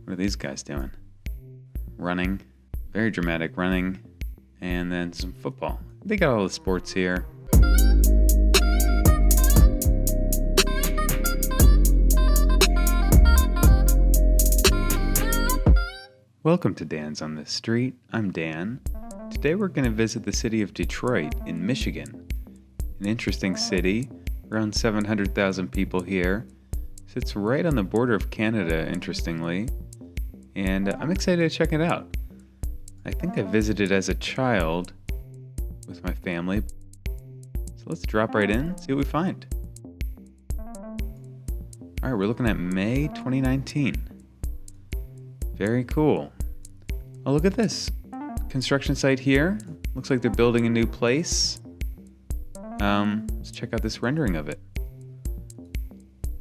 What are these guys doing? Running. Very dramatic running. And then some football. They got all the sports here. Welcome to Dan's on the Street. I'm Dan. Today we're going to visit the city of Detroit in Michigan. An interesting city, around 700,000 people here. Sits right on the border of Canada, interestingly. And I'm excited to check it out. I think I visited as a child with my family. So let's drop right in, see what we find. All right, we're looking at May 2019. Very cool. Oh, look at this. Construction site here. Looks like they're building a new place. Let's check out this rendering of it.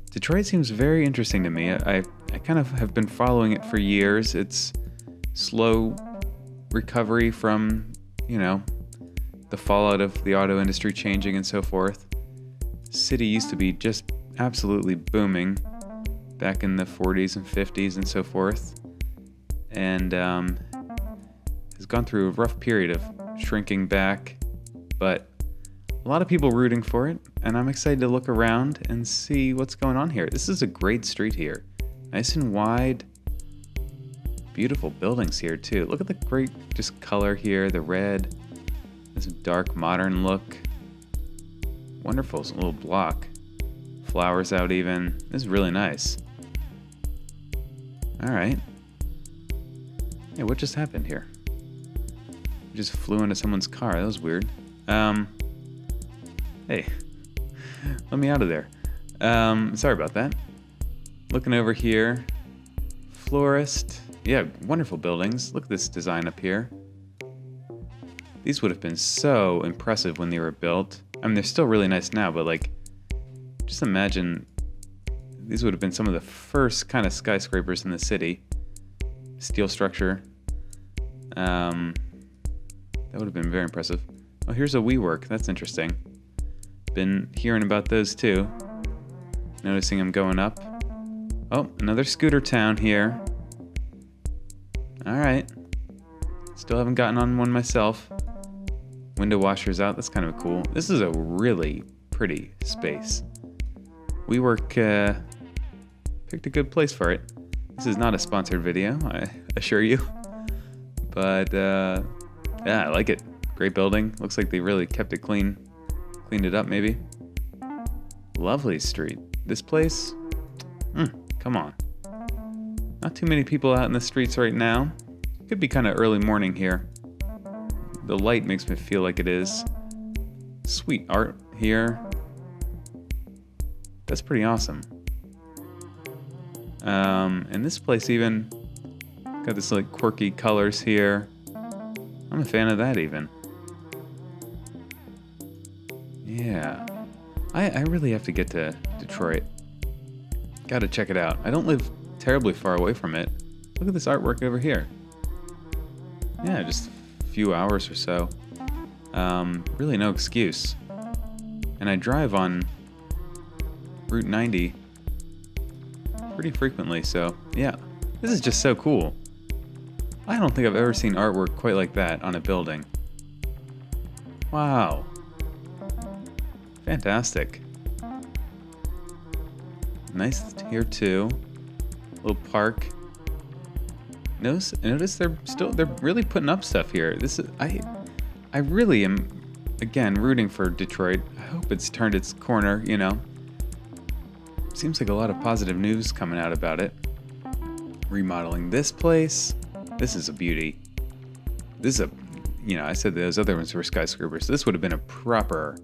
Detroit seems very interesting to me. I kind of have been following it for years. It's slow recovery from, the fallout of the auto industry changing and so forth. City used to be just absolutely booming back in the 40s and 50s and so forth. And has gone through a rough period of shrinking back, but a lot of people rooting for it, and I'm excited to look around and see what's going on here. This is a great street here. Nice and wide. Beautiful buildings here too. Look at the great just color here, the red. This dark modern look. Wonderful little block. Flowers out even. This is really nice. All right. Yeah, what just happened here? We just flew into someone's car. That was weird. Hey, let me out of there. Sorry about that. Looking over here. Florist. Yeah, wonderful buildings. Look at this design up here. These would have been so impressive when they were built. I mean, they're still really nice now, but just imagine these would have been some of the first kind of skyscrapers in the city. Steel structure. That would have been very impressive. Oh, here's a WeWork. That's interesting. Been hearing about those too. Noticing them going up. Oh, another scooter town here. All right. Still haven't gotten on one myself. Window washers out. That's kind of cool. This is a really pretty space. WeWork picked a good place for it. This is not a sponsored video, I assure you. But yeah, I like it. Great building. Looks like they really kept it clean. Cleaned it up, maybe. Lovely street. This place? Come on. Not too many people out in the streets right now. Could be kind of early morning here. The light makes me feel like it is. Sweet art here. That's pretty awesome. And this place even got this quirky colors here. I'm a fan of that even. Yeah. I really have to get to Detroit. Gotta check it out. I don't live terribly far away from it. Look at this artwork over here. Yeah, just a few hours or so. Really no excuse. And I drive on Route 90 pretty frequently, so yeah. This is just so cool. I don't think I've ever seen artwork quite like that on a building. Wow. Fantastic. Nice here too. Little park. Notice they're really putting up stuff here. This is I really am again rooting for Detroit. I hope it's turned its corner, Seems like a lot of positive news coming out about it. Remodeling this place. This is a beauty. This is I said those other ones were skyscrapers. This would have been a proper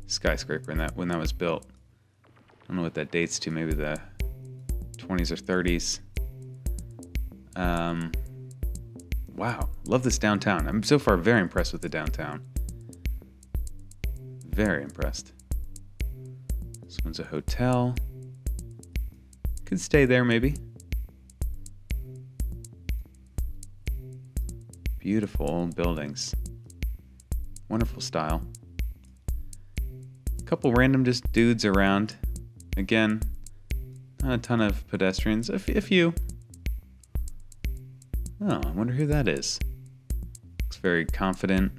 skyscraper when that was built. I don't know what that dates to, maybe the 20s or 30s. Wow, love this downtown. I'm so far very impressed with the downtown. Very impressed. This one's a hotel. Could stay there maybe. Beautiful old buildings. Wonderful style. A couple random just dudes around. Again, not a ton of pedestrians. A few. Oh, I wonder who that is. Looks very confident,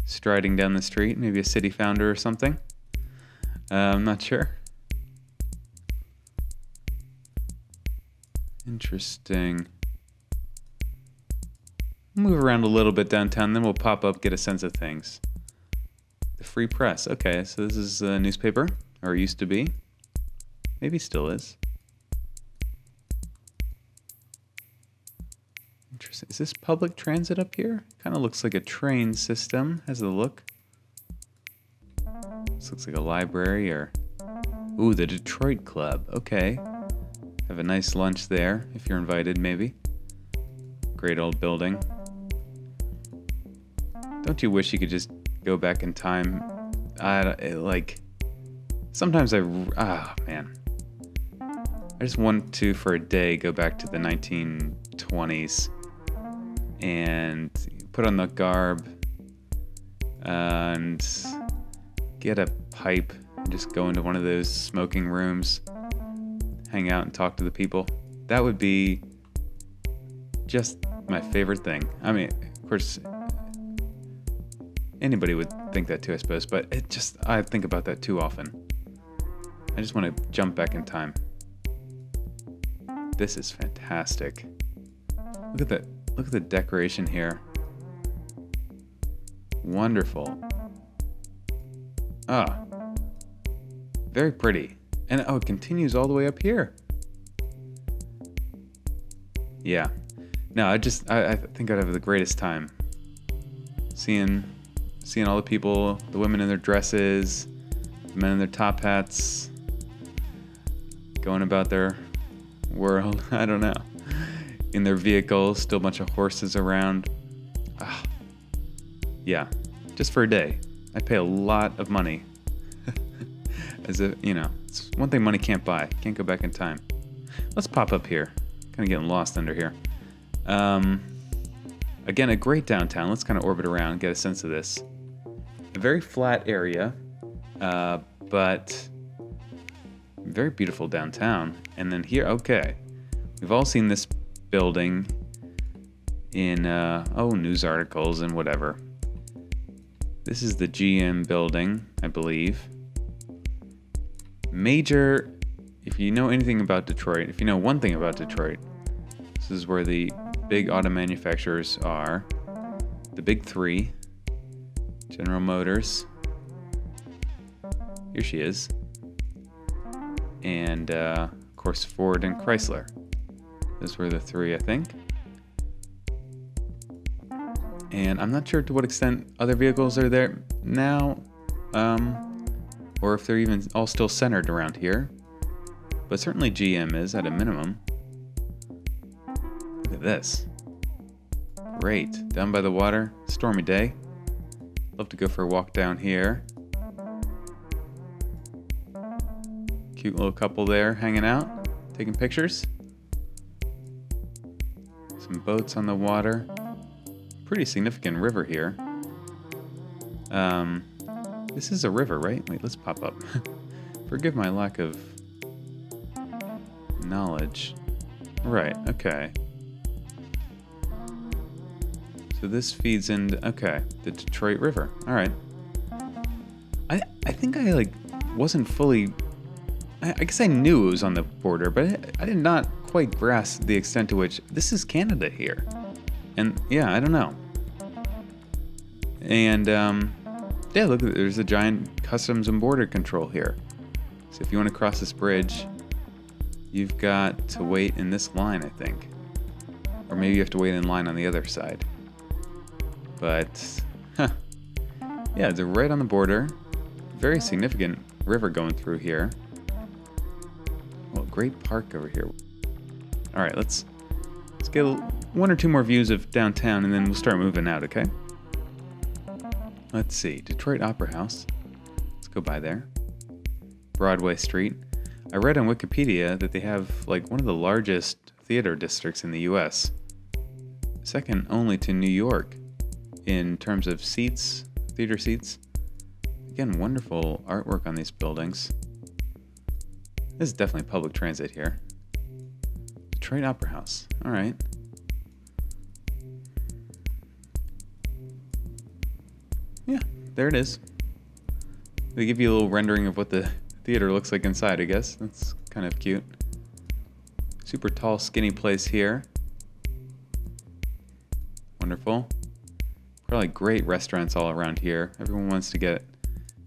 striding down the street. Maybe a city founder or something. I'm not sure. Interesting. Move around a little bit downtown, then we'll pop up, get a sense of things. The Free Press. Okay, so this is a newspaper, or used to be. Maybe still is. Interesting. Is this public transit up here? Kind of looks like a train system. Has a look. This looks like a library or... Ooh, the Detroit Club. Okay. Have a nice lunch there, if you're invited, maybe. Great old building. Don't you wish you could just go back in time? Sometimes man. I just want to, for a day, go back to the 1920s and put on the garb and get a pipe and just go into one of those smoking rooms, hang out and talk to the people. That would be just my favorite thing. I mean, of course, anybody would think that too, I suppose, but I think about that too often. I just want to jump back in time. This is fantastic. Look at the decoration here. Wonderful. Ah. Very pretty. And it continues all the way up here. Yeah. No, I think I'd have the greatest time. Seeing all the people, the women in their dresses, the men in their top hats, going about their world. I don't know. In their vehicles, still a bunch of horses around. Ah. Yeah. Just for a day. I'd pay a lot of money. As if, it's one thing money can't buy. Can't go back in time. Let's pop up here. Kind of getting lost under here. Again, a great downtown. Let's kind of orbit around and get a sense of this. A very flat area, but very beautiful downtown. And then here, okay. We've all seen this building in, news articles and whatever. This is the GM building, I believe. Major, if you know anything about Detroit, if you know one thing about Detroit, this is where the big auto manufacturers are. The big three. General Motors. Here she is. And, of course, Ford and Chrysler. Those were the three, I think. And I'm not sure to what extent other vehicles are there now, or if they're even all still centered around here. But certainly GM is at a minimum. Look at this. Great. Down by the water, stormy day. Love to go for a walk down here. Cute little couple there hanging out, taking pictures. Some boats on the water. Pretty significant river here. This is a river, right? Wait, let's pop up. Forgive my lack of knowledge. Right, okay. So this feeds into, okay, the Detroit River. All right. I think I wasn't fully, I guess I knew it was on the border, but I did not quite grasp the extent to which this is Canada here. And yeah, I don't know. And yeah, look, there's a giant customs and border control here. So if you want to cross this bridge, you've got to wait in this line, I think. Or maybe you have to wait in line on the other side. But, yeah, they're right on the border. Very significant river going through here. Well, great park over here. All right, let's get one or two more views of downtown, and then we'll start moving out, okay? Let's see, Detroit Opera House. Let's go by there. Broadway Street. I read on Wikipedia that they have one of the largest theater districts in the US. Second only to New York in terms of seats, theater seats. Again, wonderful artwork on these buildings. This is definitely public transit here. Detroit Opera House. All right. Yeah, there it is. They give you a little rendering of what the theater looks like inside, I guess. That's kind of cute. Super tall, skinny place here. Wonderful. Probably great restaurants all around here. Everyone wants to get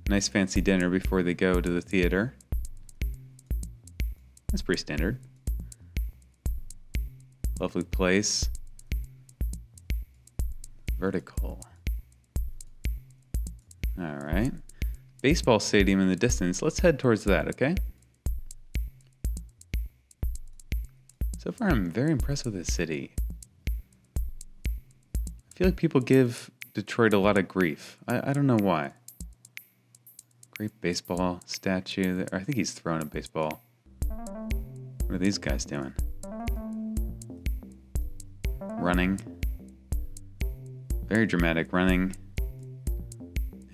a nice fancy dinner before they go to the theater. That's pretty standard. Lovely place. Vertical. All right. Baseball stadium in the distance. Let's head towards that, okay? So far, I'm very impressed with this city. I feel like people give Detroit a lot of grief. I don't know why. Great baseball statue. I think he's throwing a baseball. What are these guys doing? Running. Very dramatic running.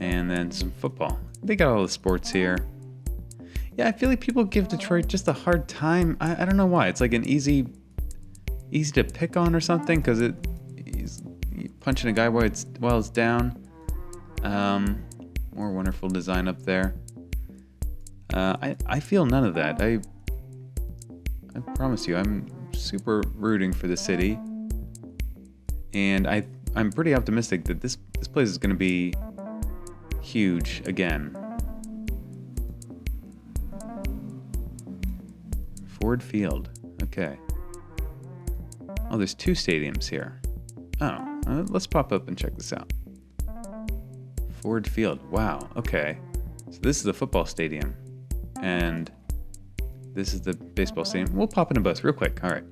And then some football. They got all the sports here. Yeah, I feel like people give Detroit just a hard time. I don't know why. It's like an easy to pick on or something because he's punching a guy while it's down. More wonderful design up there. I feel none of that. I promise you, I'm super rooting for the city, and I'm pretty optimistic that this place is going to be huge again. Ford Field. Okay. Oh, there's two stadiums here. Oh, let's pop up and check this out. Ford Field. Wow. Okay. So this is the football stadium, and this is the baseball stadium. We'll pop into both real quick. All right.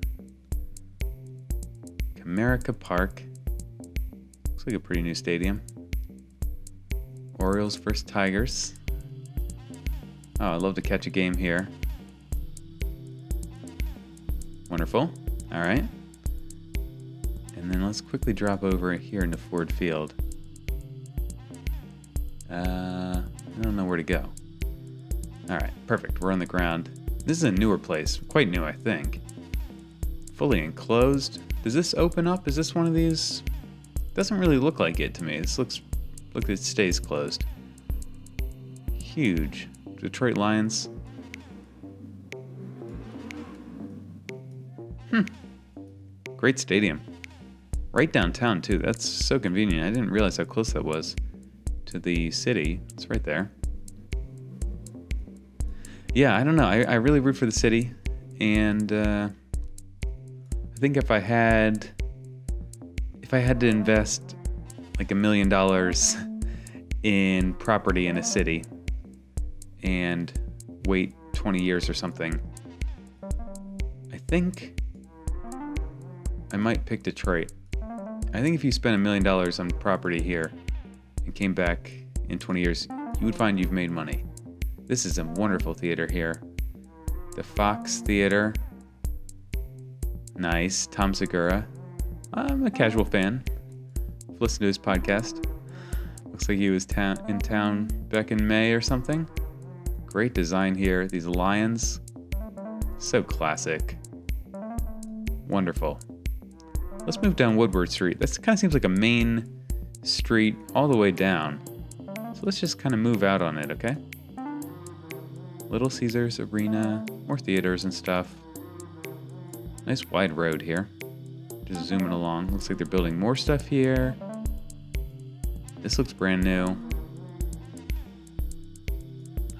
Comerica Park. Looks like a pretty new stadium. Orioles versus Tigers. Oh, I'd love to catch a game here. Wonderful. All right. And then let's quickly drop over here into Ford Field. I don't know where to go. All right, perfect. We're on the ground. This is a newer place. Quite new, I think. Fully enclosed. Does this open up? Is this one of these? Doesn't really look like it to me. This looks like it stays closed. Huge. Detroit Lions. Great stadium. Right downtown, too. That's so convenient. I didn't realize how close that was to the city. It's right there. Yeah, I don't know. I really root for the city. And I think if I had to invest like $1 million in property in a city and wait 20 years or something, I think I might pick Detroit. I think if you spent $1 million on property here and came back in 20 years, you would find you've made money. This is a wonderful theater here. The Fox Theater. Nice. Tom Segura. I'm a casual fan. I've listened to his podcast. Looks like he was in town back in May or something. Great design here. These lions. So classic. Wonderful. Let's move down Woodward Street. This kind of seems like a main street all the way down. So let's just kind of move out on it, okay? Little Caesars Arena, more theaters and stuff. Nice wide road here. Just zooming along. Looks like they're building more stuff here. This looks brand new.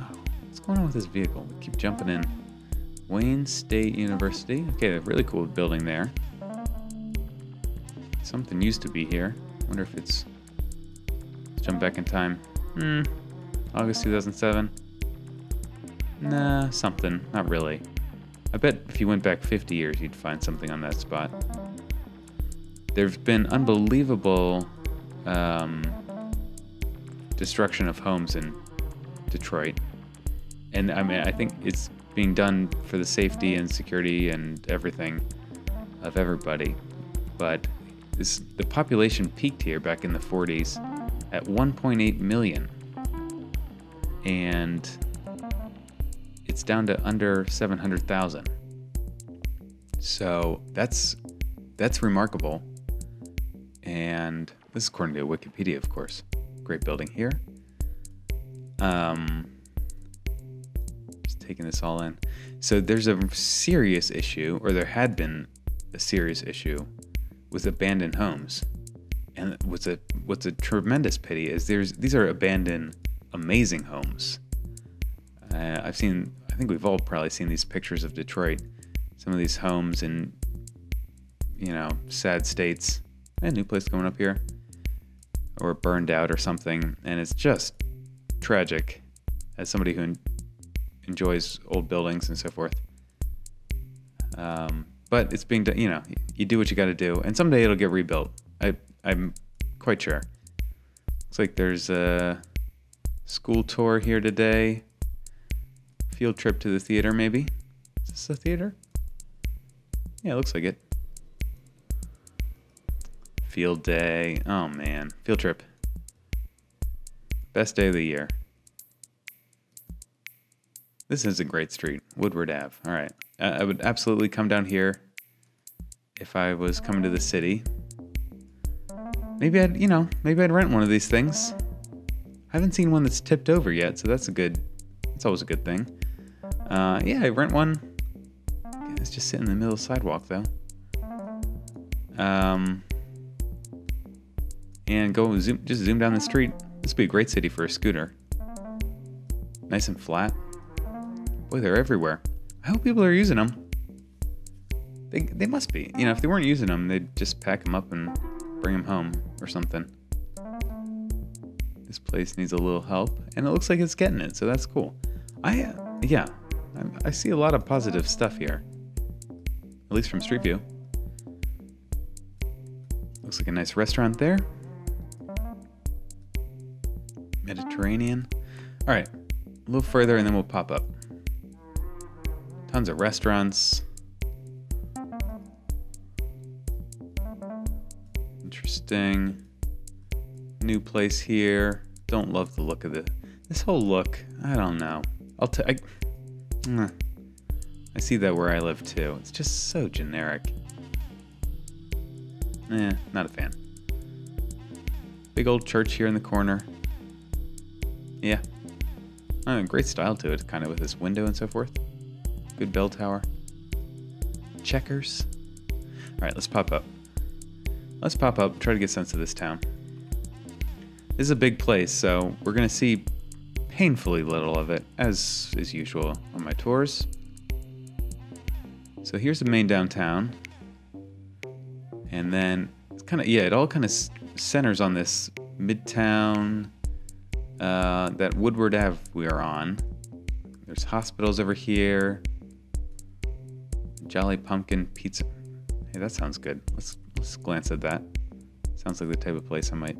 Oh, what's going on with this vehicle? We keep jumping in. Wayne State University. Okay, a really cool building there. Something used to be here. Wonder if it's... Let's jump back in time. August 2007. Nah, something. Not really. I bet if you went back 50 years, you'd find something on that spot. There's been unbelievable destruction of homes in Detroit. And I mean, I think it's being done for the safety and security and everything of everybody. But the population peaked here back in the 40s at 1.8 million. And it's down to under 700,000. So that's remarkable. And this is according to Wikipedia, of course. Great building here. Just taking this all in. So there's a serious issue, or there had been a serious issue with abandoned homes. And what's a tremendous pity is these are abandoned, amazing homes. I think we've all probably seen these pictures of Detroit. Some of these homes in, sad states. A new place going up here. Or burned out or something. And it's just tragic as somebody who enjoys old buildings and so forth. But it's being done, you do what you got to do. And someday it'll get rebuilt. I'm quite sure. Looks like there's a school tour here today. Field trip to the theater, maybe. Is this a theater? Yeah, it looks like it. Field day. Oh, man. Field trip. Best day of the year. This is a great street. Woodward Ave. All right. I would absolutely come down here if I was coming to the city. Maybe I'd rent one of these things. I haven't seen one that's tipped over yet, so that's always a good thing. Yeah, I rent one. It's just sitting in the middle of the sidewalk, though. And just zoom down the street. This would be a great city for a scooter. Nice and flat. Boy, they're everywhere. I hope people are using them. They must be. If they weren't using them, they'd just pack them up and bring them home or something. This place needs a little help, and it looks like it's getting it, so that's cool. I see a lot of positive stuff here, at least from Street View. Looks like a nice restaurant there. Mediterranean. All right, a little further, and then we'll pop up. Tons of restaurants. Interesting. New place here. Don't love the look of this whole look. I don't know. I see that where I live too. It's just so generic. Not a fan. Big old church here in the corner. Yeah. Great style to it, kind of with this window and so forth. Good bell tower. Checkers. All right, let's pop up. Try to get a sense of this town. This is a big place, so we're going to see painfully little of it, as is usual on my tours. So here's the main downtown. And then it's it all kind of centers on this midtown, that Woodward Ave we are on. There's hospitals over here. Jolly Pumpkin Pizza. Hey, that sounds good. Let's glance at that. Sounds like the type of place I might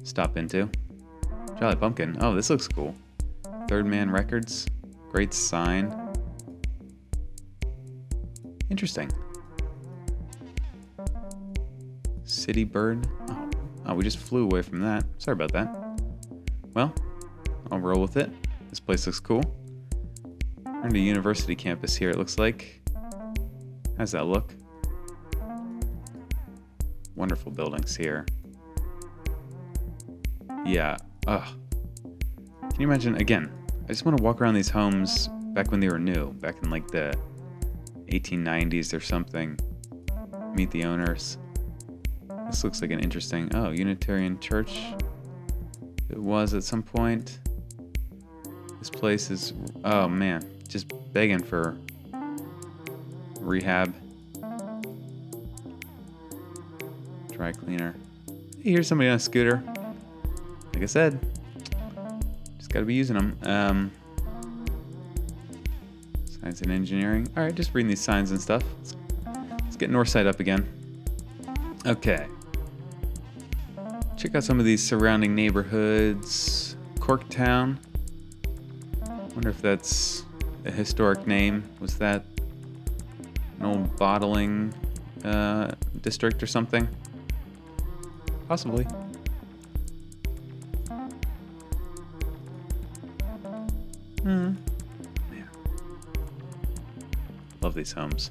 stop into. Jolly Pumpkin. Oh, this looks cool. Third Man Records. Great sign. Interesting. City Bird. Oh, we just flew away from that. Sorry about that. Well, I'll roll with it. This place looks cool. We're in the university campus here, it looks like. How's that look? Wonderful buildings here. Yeah. Ugh. Can you imagine, again, I just want to walk around these homes back when they were new, back in like the 1890s or something. Meet the owners. This looks like an interesting, Unitarian church. It was at some point. This place is, oh man, just begging for rehab. Dry cleaner. Hey, here's somebody on a scooter. Like I said, just gotta be using them. Science and engineering. All right, just reading these signs and stuff. Let's get Northside up again. Okay. Check out some of these surrounding neighborhoods. Corktown. Wonder if that's a historic name. Was that an old bottling district or something? Possibly. Man. Love these homes.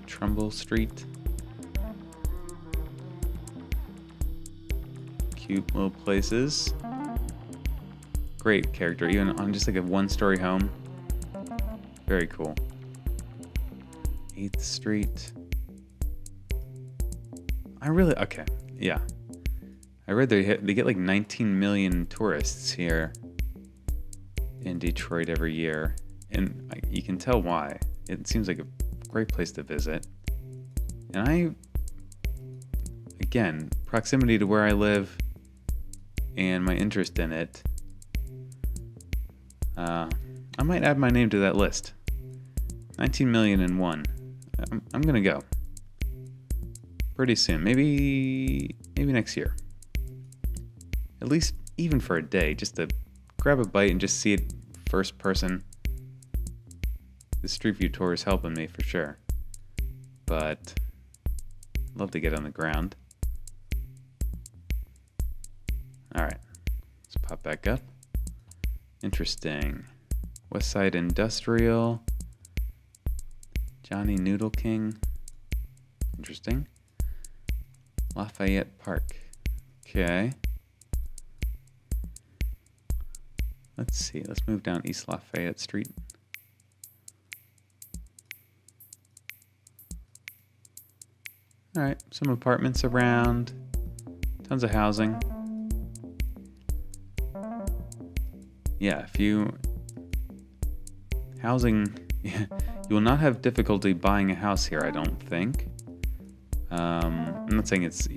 Trumbull Street. cute little places. Great character, even on just like a one-story home. Very cool. 8th Street. Okay, yeah. I read they get like 19 million tourists here in Detroit every year. And you can tell why. It seems like a great place to visit. And again, proximity to where I live and my interest in it, I might add my name to that list. 19 million and one. I'm gonna go. Pretty soon. Maybe next year. At least even for a day, just to grab a bite and just see it first person. The Street View tour is helping me for sure. But I'd love to get on the ground. Alright. Let's pop back up. Interesting. West Side Industrial. Johnny Noodle King. Interesting. Lafayette Park. Okay. Let's see. Let's move down East Lafayette Street. Alright, some apartments around. Tons of housing. Yeah, housing, you will not have difficulty buying a house here, I don't think. I'm not saying it's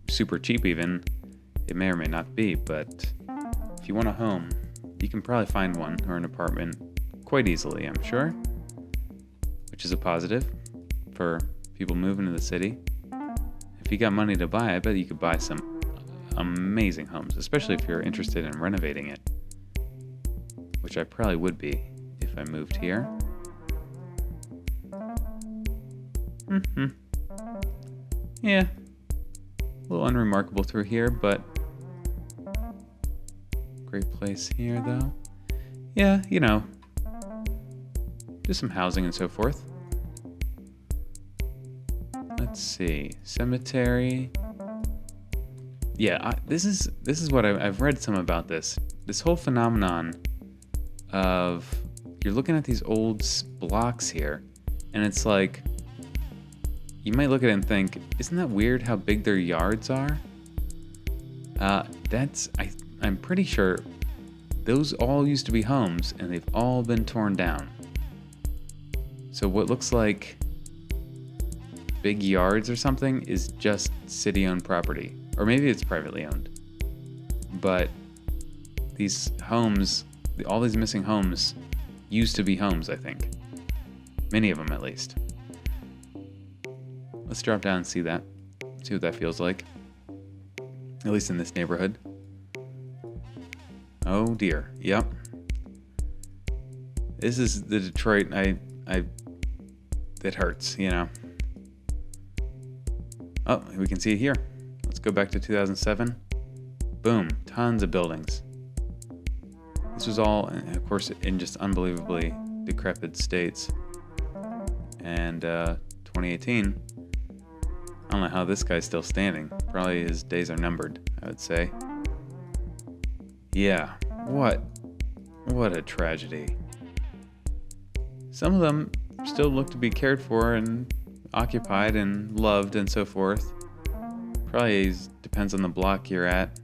super cheap even. It may or may not be, but if you want a home, you can probably find one or an apartment quite easily, I'm sure. Which is a positive for people moving to the city. If you got money to buy, I bet you could buy some amazing homes, especially if you're interested in renovating it. Which I probably would be if I moved here. Yeah. A little unremarkable through here, but great place here though. Yeah, you know, just some housing and so forth. Let's see, cemetery. Yeah, this is what I've read some about this. This whole phenomenon of you're looking at these old blocks here, and it's like you might look at it and think, isn't that weird how big their yards are? I'm pretty sure those all used to be homes, and they've all been torn down. So what looks like big yards or something is just city-owned property. Or maybe it's privately owned. But these homes, all these missing homes, used to be homes, I think. Many of them, at least. Let's drop down and see that. See what that feels like. At least in this neighborhood. Oh dear. Yep. This is the Detroit that hurts, you know. Oh, we can see it here. Let's go back to 2007. Boom. Tons of buildings. This was all, of course, in just unbelievably decrepit states. And 2018, I don't know how this guy's still standing. Probably his days are numbered, I would say. Yeah, what a tragedy. Some of them still look to be cared for and occupied and loved and so forth. Probably depends on the block you're at.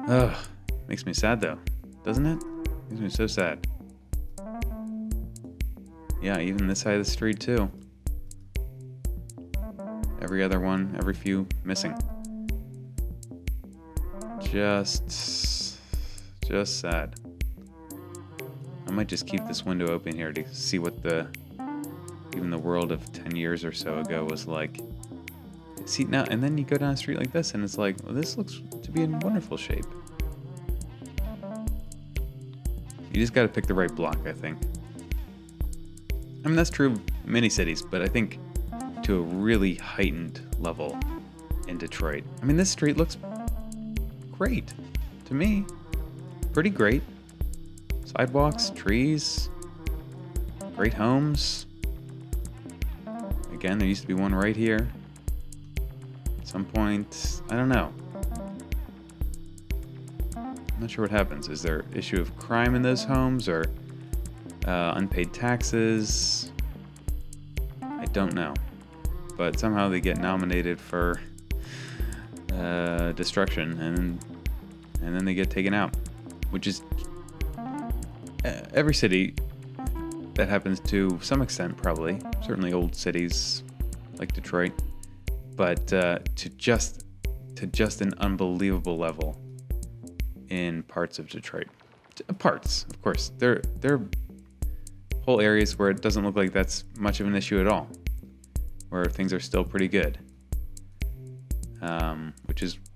Ugh, makes me sad though, doesn't it? Makes me so sad. Yeah, even this side of the street too. Every other one, every few missing. Just sad. I might just keep this window open here to see what even the world of 10 years or so ago was like. See now, and then you go down a street like this and it's like, well, this looks to be in wonderful shape. You just gotta pick the right block, I think. I mean, that's true of many cities, but I think to a really heightened level in Detroit. I mean, this street looks great to me. Pretty great. Sidewalks, trees, great homes. Again, there used to be one right here. At some point, I don't know. I'm not sure what happens. Is there issue of crime in those homes or unpaid taxes? I don't know. But somehow they get nominated for destruction, and then they get taken out, which is every city that happens to some extent, probably. Certainly old cities like Detroit, but to just an unbelievable level in parts of Detroit. Parts, of course. There are whole areas where it doesn't look like that's much of an issue at all, where things are still pretty good,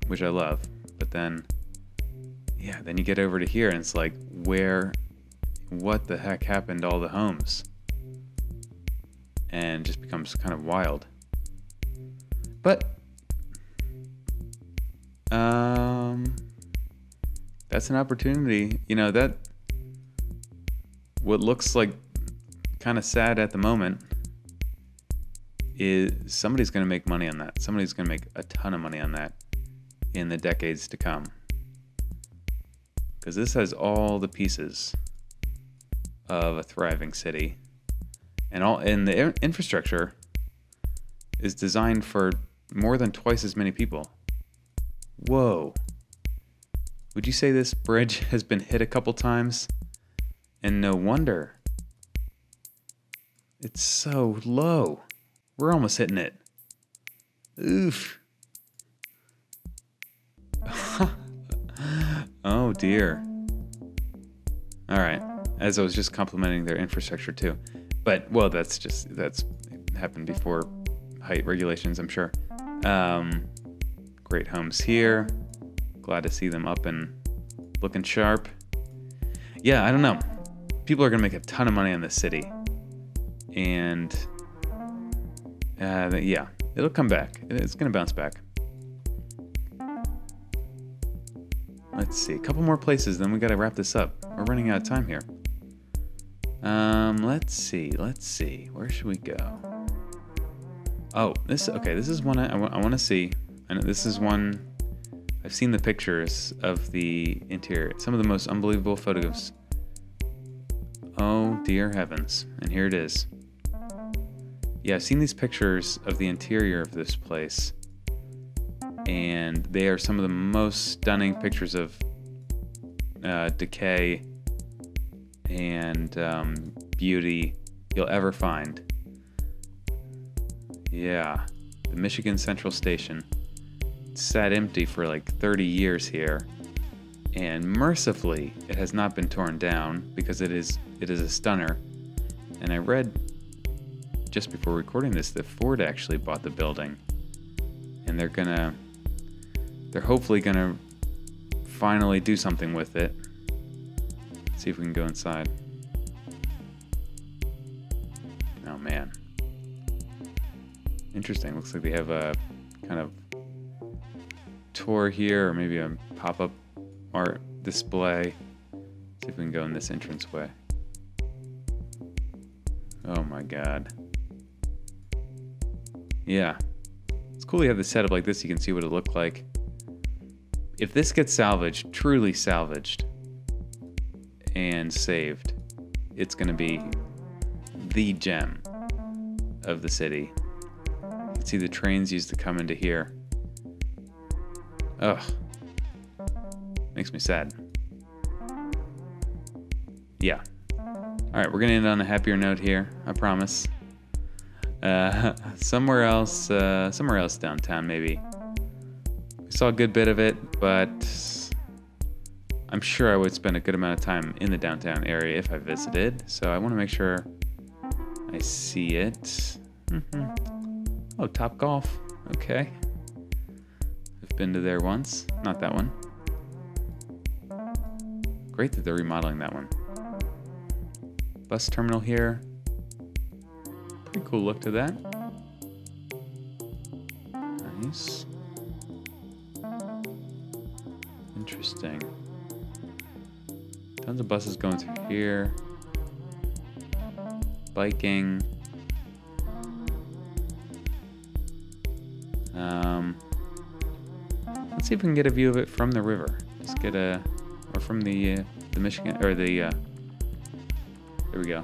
which I love. But then, yeah, then you get over to here and it's like, what the heck happened to all the homes? And it just becomes kind of wild. But that's an opportunity, that what looks like kind of sad at the moment is somebody's going to make money on that. Somebody's going to make a ton of money on that in the decades to come. Because this has all the pieces of a thriving city, and the infrastructure is designed for more than twice as many people. Whoa. Would you say this bridge has been hit a couple times? And no wonder. It's so low. We're almost hitting it. Oof. Oh dear. All right. As I was just complimenting their infrastructure too. But, well, that's happened before height regulations, I'm sure. Great homes here. Glad to see them up and looking sharp. Yeah, I don't know. People are going to make a ton of money on this city. And, yeah, it'll come back. It's going to bounce back. Let's see. A couple more places, then we got to wrap this up. We're running out of time here. Let's see. Where should we go? Oh, this is one I want to see. I know this is one. I've seen the pictures of the interior. Some of the most unbelievable photos. Oh, dear heavens. And here it is. Yeah, I've seen these pictures of the interior of this place. And they are some of the most stunning pictures of decay and beauty you'll ever find. Yeah, the Michigan Central Station sat empty for like 30 years here, and mercifully it has not been torn down because it is a stunner. And I read just before recording this that Ford actually bought the building, and they're hopefully gonna finally do something with it. Let's see if we can go inside. Oh man. Interesting. Looks like they have a kind of tour here, or maybe a pop-up art display. See if we can go in this entranceway. Oh my god. Yeah. It's cool you have the setup like this. You can see what it looked like. If this gets salvaged, truly salvaged, and saved, it's going to be the gem of the city. You can see the trains used to come into here. Ugh. Makes me sad. Yeah. Alright, we're going to end on a happier note here, I promise. Somewhere else downtown, maybe. We saw a good bit of it, but I'm sure I would spend a good amount of time in the downtown area if I visited, so I want to make sure I see it. Oh, Top Golf. Okay. I've been to there once. Not that one. Great that they're remodeling that one. Bus terminal here. Pretty cool look to that. Nice. Interesting. Tons of buses going through here. Biking. Let's see if we can get a view of it from the river. Just get a, or from the Michigan, or the, there we go.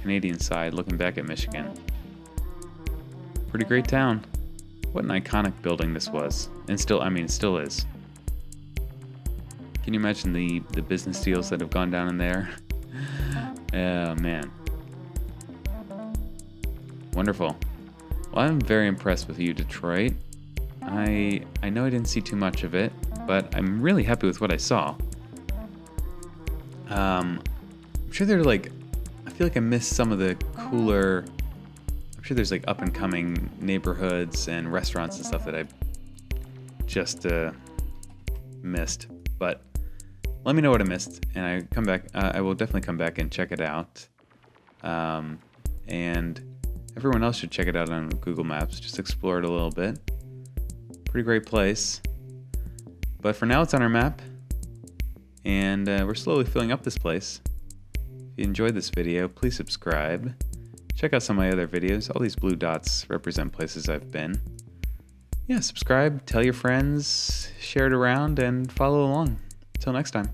Canadian side, looking back at Michigan. Pretty great town. What an iconic building this was. And still, I mean, it still is. Can you imagine the business deals that have gone down in there? Oh, man. Wonderful. Well, I'm very impressed with you, Detroit. I know I didn't see too much of it, but I'm really happy with what I saw. I'm sure they're like, I feel like I missed some of the cooler, I'm sure there's like up and coming neighborhoods and restaurants and stuff that I just missed. But let me know what I missed, and I will definitely come back and check it out. And everyone else should check it out on Google Maps. Just explore it a little bit. Pretty great place. But for now, it's on our map. And we're slowly filling up this place. If you enjoyed this video, please subscribe. Check out some of my other videos. All these blue dots represent places I've been. Yeah, subscribe, tell your friends, share it around, and follow along. Until next time.